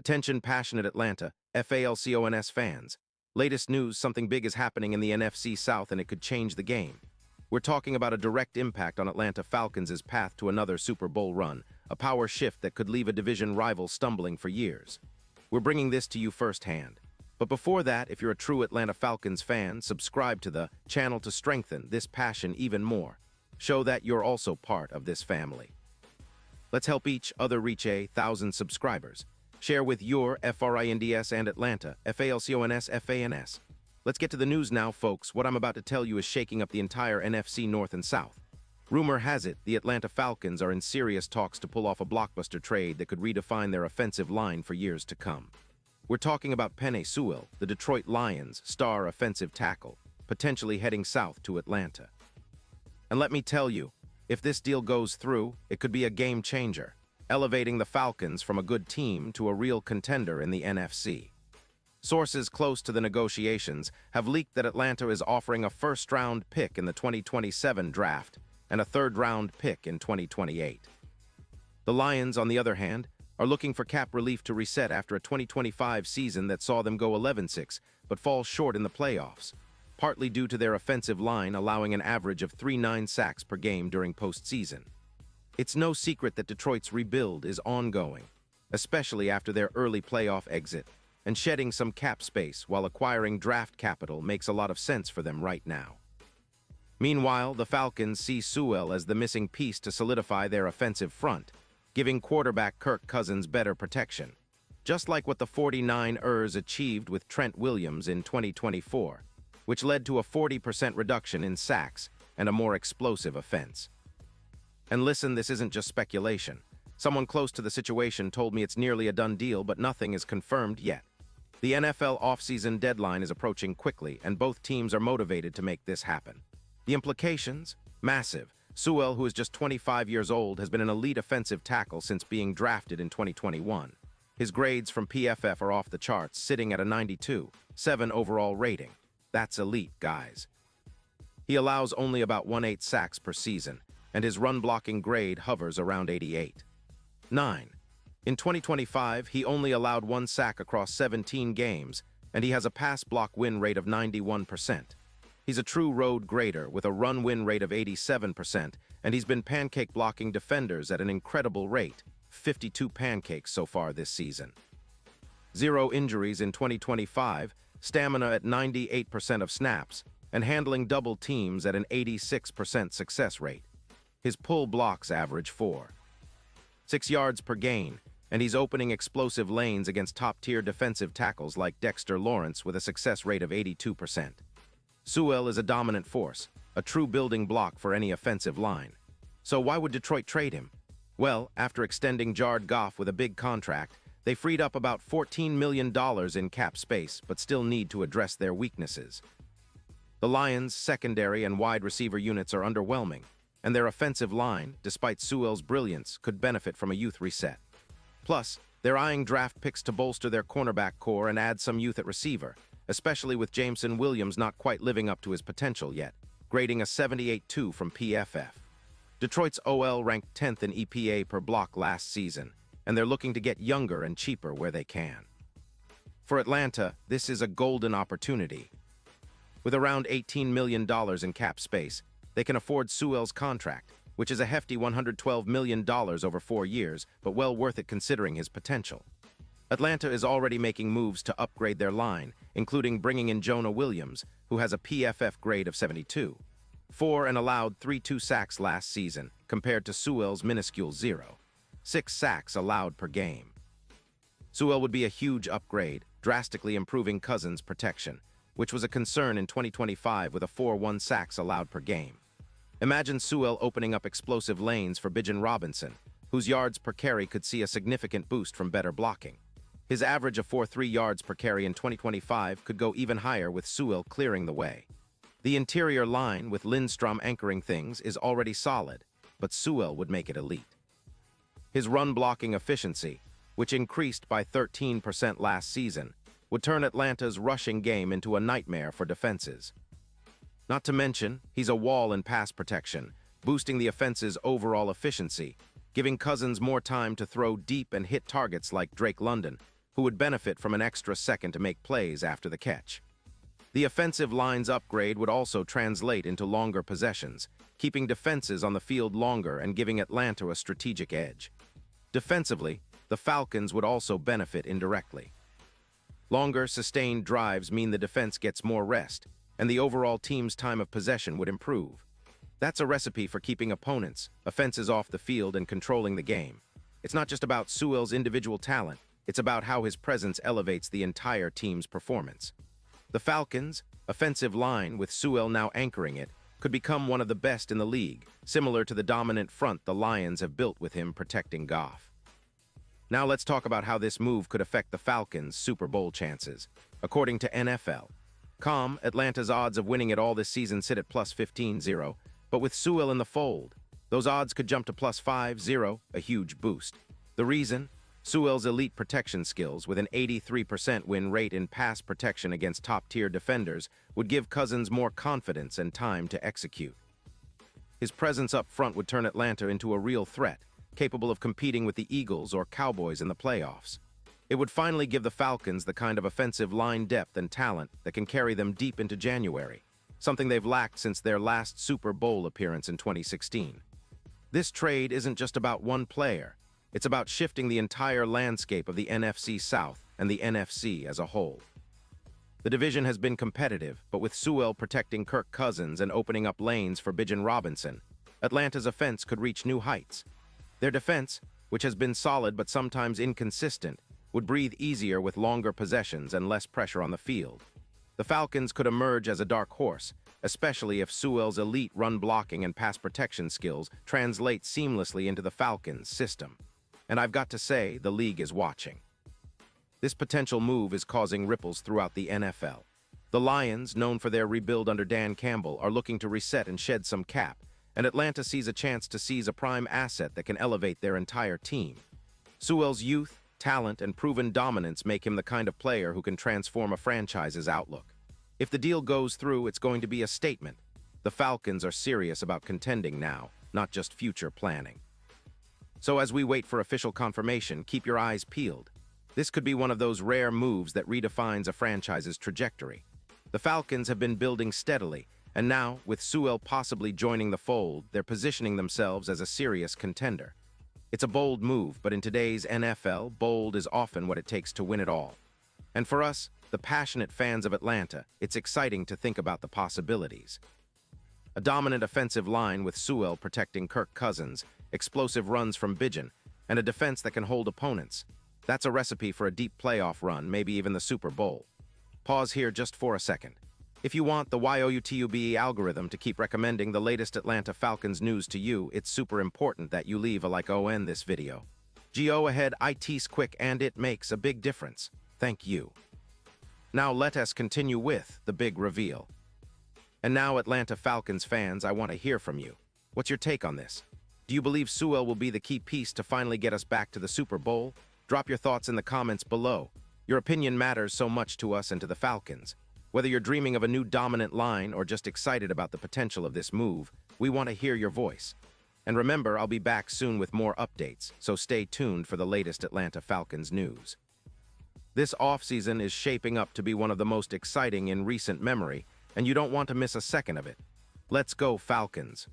Attention passionate Atlanta, Falcons fans. Latest news, something big is happening in the NFC South and it could change the game. We're talking about a direct impact on Atlanta Falcons' path to another Super Bowl run, a power shift that could leave a division rival stumbling for years. We're bringing this to you firsthand. But before that, if you're a true Atlanta Falcons fan, subscribe to the channel to strengthen this passion even more. Show that you're also part of this family. Let's help each other reach 1,000 subscribers. Share with your FRINDS and Atlanta, FALCONS, FANS. Let's get to the news now, folks. What I'm about to tell you is shaking up the entire NFC North and South. Rumor has it, the Atlanta Falcons are in serious talks to pull off a blockbuster trade that could redefine their offensive line for years to come. We're talking about Penei Sewell, the Detroit Lions' star offensive tackle, potentially heading south to Atlanta. And let me tell you, if this deal goes through, it could be a game changer, elevating the Falcons from a good team to a real contender in the NFC. Sources close to the negotiations have leaked that Atlanta is offering a first-round pick in the 2027 draft and a third-round pick in 2028. The Lions, on the other hand, are looking for cap relief to reset after a 2025 season that saw them go 11-6 but fall short in the playoffs, partly due to their offensive line allowing an average of 3.9 sacks per game during postseason. It's no secret that Detroit's rebuild is ongoing, especially after their early playoff exit, and shedding some cap space while acquiring draft capital makes a lot of sense for them right now. Meanwhile, the Falcons see Sewell as the missing piece to solidify their offensive front, giving quarterback Kirk Cousins better protection, just like what the 49ers achieved with Trent Williams in 2024, which led to a 40% reduction in sacks and a more explosive offense. And listen, this isn't just speculation. Someone close to the situation told me it's nearly a done deal, but nothing is confirmed yet. The NFL offseason deadline is approaching quickly, and both teams are motivated to make this happen. The implications? Massive. Sewell, who is just 25 years old, has been an elite offensive tackle since being drafted in 2021. His grades from PFF are off the charts, sitting at a 92.7 overall rating. That's elite, guys. He allows only about 1/8 sacks per season, and his run-blocking grade hovers around 88.9. In 2025, he only allowed 1 sack across 17 games, and he has a pass-block win rate of 91%. He's a true road grader with a run-win rate of 87%, and he's been pancake-blocking defenders at an incredible rate, 52 pancakes so far this season. 0 injuries in 2025, stamina at 98% of snaps, and handling double teams at an 86% success rate. His pull blocks average 4.6 yards per gain, and he's opening explosive lanes against top-tier defensive tackles like Dexter Lawrence with a success rate of 82%. Sewell is a dominant force, a true building block for any offensive line. So why would Detroit trade him? Well, after extending Jared Goff with a big contract, they freed up about $14 million in cap space, but still need to address their weaknesses. The Lions' secondary and wide receiver units are underwhelming, and their offensive line, despite Sewell's brilliance, could benefit from a youth reset. Plus, they're eyeing draft picks to bolster their cornerback core and add some youth at receiver, especially with Jameson Williams not quite living up to his potential yet, grading a 78.2 from PFF. Detroit's OL ranked 10th in EPA per block last season, and they're looking to get younger and cheaper where they can. For Atlanta, this is a golden opportunity. With around $18 million in cap space, they can afford Sewell's contract, which is a hefty $112 million over 4 years, but well worth it considering his potential. Atlanta is already making moves to upgrade their line, including bringing in Jonah Williams, who has a PFF grade of 72.4 and allowed 3.2 sacks last season, compared to Sewell's minuscule 0.6 sacks allowed per game. Sewell would be a huge upgrade, drastically improving Cousins' protection, which was a concern in 2025 with a 4.1 sacks allowed per game. Imagine Sewell opening up explosive lanes for Bijan Robinson, whose yards per carry could see a significant boost from better blocking. His average of 4.3 yards per carry in 2025 could go even higher with Sewell clearing the way. The interior line, with Lindstrom anchoring things, is already solid, but Sewell would make it elite. His run-blocking efficiency, which increased by 13% last season, would turn Atlanta's rushing game into a nightmare for defenses. Not to mention, he's a wall in pass protection, boosting the offense's overall efficiency, giving Cousins more time to throw deep and hit targets like Drake London, who would benefit from an extra second to make plays after the catch. The offensive line's upgrade would also translate into longer possessions, keeping defenses on the field longer and giving Atlanta a strategic edge. Defensively, the Falcons would also benefit indirectly. Longer, sustained drives mean the defense gets more rest, and the overall team's time of possession would improve. That's a recipe for keeping opponents, offenses off the field and controlling the game. It's not just about Sewell's individual talent, it's about how his presence elevates the entire team's performance. The Falcons' offensive line, with Sewell now anchoring it, could become one of the best in the league, similar to the dominant front the Lions have built with him protecting Goff. Now let's talk about how this move could affect the Falcons' Super Bowl chances. According to NFL.com, Atlanta's odds of winning it all this season sit at plus 15-0, but with Sewell in the fold, those odds could jump to plus 5-0, a huge boost. The reason? Sewell's elite protection skills, with an 83% win rate in pass protection against top-tier defenders, would give Cousins more confidence and time to execute. His presence up front would turn Atlanta into a real threat, capable of competing with the Eagles or Cowboys in the playoffs. It would finally give the Falcons the kind of offensive line depth and talent that can carry them deep into January, something they've lacked since their last Super Bowl appearance in 2016. This trade isn't just about one player. It's about shifting the entire landscape of the NFC South and the NFC as a whole. The division has been competitive, but with Sewell protecting Kirk Cousins and opening up lanes for Bijan Robinson, Atlanta's offense could reach new heights. Their defense, which has been solid but sometimes inconsistent, would breathe easier with longer possessions and less pressure on the field. The Falcons could emerge as a dark horse, especially if Sewell's elite run blocking and pass protection skills translate seamlessly into the Falcons' system. And I've got to say, the league is watching. This potential move is causing ripples throughout the NFL. The Lions, known for their rebuild under Dan Campbell, are looking to reset and shed some cap, and Atlanta sees a chance to seize a prime asset that can elevate their entire team. Sewell's youth, talent, and proven dominance make him the kind of player who can transform a franchise's outlook. If the deal goes through, it's going to be a statement. The Falcons are serious about contending now, not just future planning. So as we wait for official confirmation, keep your eyes peeled. This could be one of those rare moves that redefines a franchise's trajectory. The Falcons have been building steadily, and now, with Sewell possibly joining the fold, they're positioning themselves as a serious contender. It's a bold move, but in today's NFL, bold is often what it takes to win it all. And for us, the passionate fans of Atlanta, it's exciting to think about the possibilities. A dominant offensive line with Sewell protecting Kirk Cousins, explosive runs from Bijan, and a defense that can hold opponents. That's a recipe for a deep playoff run, maybe even the Super Bowl. Pause here just for a second. If you want the YouTube algorithm to keep recommending the latest Atlanta Falcons news to you, it's super important that you leave a like on this video. Go ahead, it's quick and it makes a big difference. Thank you. Now let us continue with the big reveal. And now, Atlanta Falcons fans, I want to hear from you. What's your take on this? Do you believe Sewell will be the key piece to finally get us back to the Super Bowl? Drop your thoughts in the comments below. Your opinion matters so much to us and to the Falcons. Whether you're dreaming of a new dominant line or just excited about the potential of this move, we want to hear your voice. And remember, I'll be back soon with more updates, so stay tuned for the latest Atlanta Falcons news. This offseason is shaping up to be one of the most exciting in recent memory, and you don't want to miss a second of it. Let's go, Falcons!